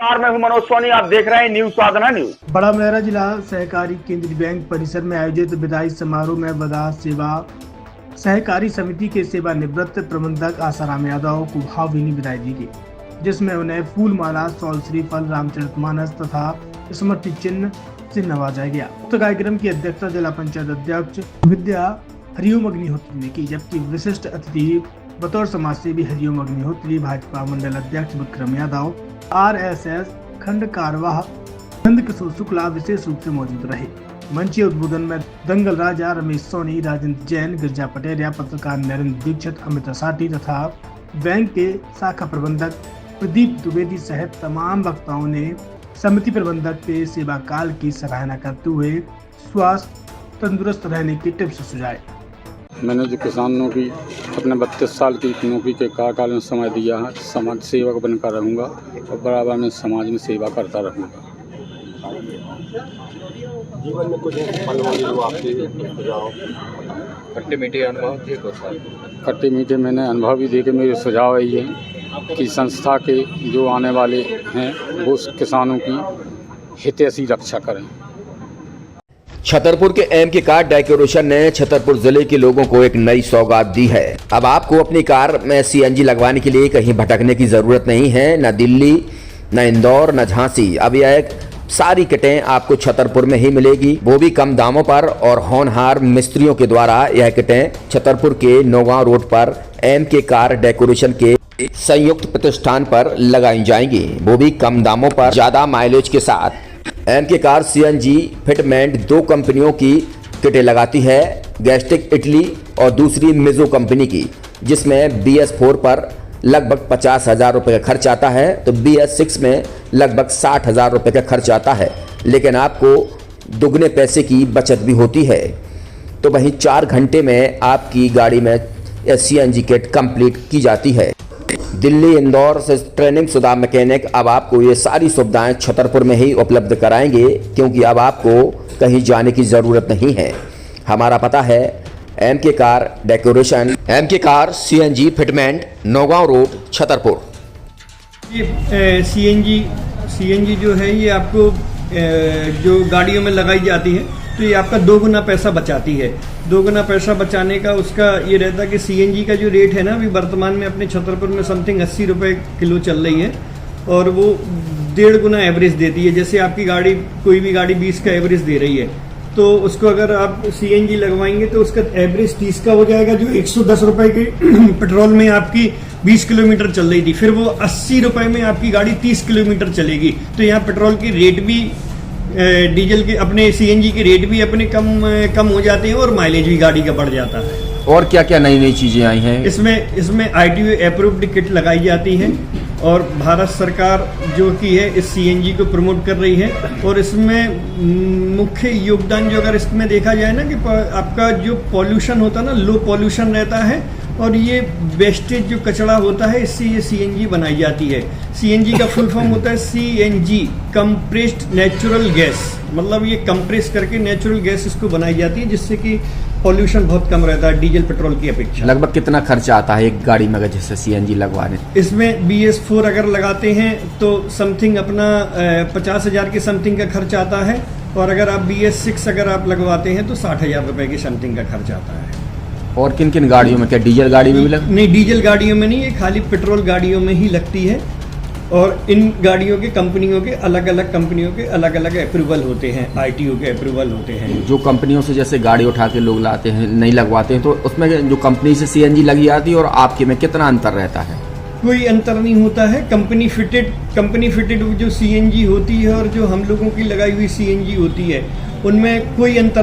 मैं हूं मनोज सोनी, आप देख रहे हैं न्यूज साधना न्यूज। बड़ा मेहरा जिला सहकारी केंद्रीय बैंक परिसर में आयोजित विदाई समारोह में बदा सेवा सहकारी समिति के सेवानिवृत्त प्रबंधक आसाराम यादव को भावभीनी विदाई दी गई, जिसमें उन्हें फूल माला, सौल श्रीफल, रामचरितमानस तथा स्मृति चिन्ह से नवाजा गया। उक्त कार्यक्रम की अध्यक्षता जिला पंचायत अध्यक्ष विद्या हरिओम अग्निहोत्री ने की, जबकि विशिष्ट अतिथि बतौर समाज सेवी हरिओम अग्निहोत्री, भाजपा मंडल अध्यक्ष विक्रम यादव, RSS खंड कार्यवाह नंद किशोर शुक्ला विशेष रूप से मौजूद रहे। मंचीय उद्बोधन में दंगल राजा रमेश सोनी, राजेंद्र जैन, गिरजा पटेरिया, पत्रकार नरेंद्र दीक्षित, अमित साठी तथा बैंक के शाखा प्रबंधक प्रदीप द्विवेदी सहित तमाम वक्ताओं ने समिति प्रबंधक के सेवा काल की सराहना करते हुए स्वास्थ्य तंदुरुस्त रहने के टिप्स सुझाए। मैंने जो किसानों की अपने 32 साल की नौकरी के कार्यकाल में समय दिया है, समाज सेवक बनकर रहूँगा और बराबर में समाज में सेवा करता रहूँगा। जीवन में कुछ खट्टे मीठे अनुभव थे कुछ? खट्टे मीठे मैंने अनुभव भी देखे। मेरे सुझाव यही है कि संस्था के जो आने वाले हैं वो किसानों की हितैषी रक्षा करें। छतरपुर के एमके कार डेकोरेशन ने छतरपुर जिले के लोगों को एक नई सौगात दी है। अब आपको अपनी कार में CNG लगवाने के लिए कहीं भटकने की जरूरत नहीं है, न दिल्ली, न इंदौर, न झांसी। अब यह सारी किटें आपको छतरपुर में ही मिलेगी, वो भी कम दामों पर। और होनहार मिस्त्रियों के द्वारा यह किटें छतरपुर के नौगांव रोड पर एमके कार डेकोरेशन के संयुक्त प्रतिष्ठान पर लगाई जाएंगी, वो भी कम दामों पर, ज्यादा माइलेज के साथ। एमके कार CNG फिटमेंट 2 कंपनियों की किटें लगाती है, गैस्टिक इटली और दूसरी मिजो कंपनी की, जिसमें BS4 पर लगभग 50,000 रुपये का खर्च आता है, तो BS6 में लगभग 60,000 रुपये का खर्च आता है, लेकिन आपको दुगने पैसे की बचत भी होती है। तो वहीं 4 घंटे में आपकी गाड़ी में CNG किट कंप्लीट की जाती है। दिल्ली, इंदौर से ट्रेनिंग शुदा मैकेनिक अब आपको ये सारी सुविधाएं छतरपुर में ही उपलब्ध कराएंगे, क्योंकि अब आपको कहीं जाने की ज़रूरत नहीं है। हमारा पता है MK car decoration, MK car CNG fitment, Naugaon road, Chhatarpur. ये CNG जो है ये आपको जो गाड़ियों में लगाई जाती है तो ये आपका 2 गुना पैसा बचाती है। 2 गुना पैसा बचाने का उसका ये रहता है कि CNG का जो रेट है ना, अभी वर्तमान में अपने छतरपुर में समथिंग 80 रुपये किलो चल रही है और वो 1.5 गुना एवरेज देती है। जैसे आपकी गाड़ी, कोई भी गाड़ी 20 का एवरेज दे रही है, तो उसको अगर आप CNG लगवाएंगे तो उसका एवरेज 30 का हो जाएगा। जो 110 रुपये की पेट्रोल में आपकी 20 किलोमीटर चल रही थी, फिर वो 80 रुपये में आपकी गाड़ी 30 किलोमीटर चलेगी। तो यहाँ पेट्रोल की रेट भी, डीजल के, अपने CNG के रेट भी अपने कम हो जाते हैं और माइलेज भी गाड़ी का बढ़ जाता है। और क्या क्या नई नई चीज़ें आई हैं? इसमें ITO अप्रूव्ड किट लगाई जाती है और भारत सरकार जो की है इस CNG को प्रमोट कर रही है। और इसमें मुख्य योगदान जो अगर इसमें देखा जाए ना, कि आपका जो पॉल्यूशन होता है ना, लो पॉल्यूशन रहता है और ये वेस्टेज जो कचरा होता है, इससे ये CNG बनाई जाती है। CNG का फुल फॉर्म होता है CNG, कंप्रेस्ड नेचुरल गैस, मतलब ये कंप्रेस करके नेचुरल गैस इसको बनाई जाती है, जिससे कि पॉल्यूशन बहुत कम रहता है डीजल पेट्रोल की अपेक्षा। लगभग कितना खर्चा आता है एक गाड़ी में अगर जैसे CNG लगवाने? इसमें BS4 अगर लगाते हैं तो समथिंग अपना 50,000 के समथिंग का खर्च आता है, और अगर आप BS6 अगर आप लगवाते हैं तो 60,000 रुपये की समथिंग का खर्च आता है। और किन किन गाड़ियों में? क्या डीजल गाड़ी में भी नहीं, डीजल गाड़ियों में नहीं, ये खाली पेट्रोल गाड़ियों में ही लगती है। और इन गाड़ियों के कंपनियों के अलग अलग अप्रूवल होते हैं, ITO के अप्रूवल होते हैं। जो कंपनियों से जैसे गाड़ी उठा के लोग लाते हैं, नहीं लगवाते हैं, तो उसमें जो कंपनी से CNG लगी आती है और आपके में कितना अंतर रहता है? कोई अंतर नहीं होता है। कंपनी फिटेड जो CNG होती है और जो हम लोगों की लगाई हुई CNG होती है, उनमें कोई अंतर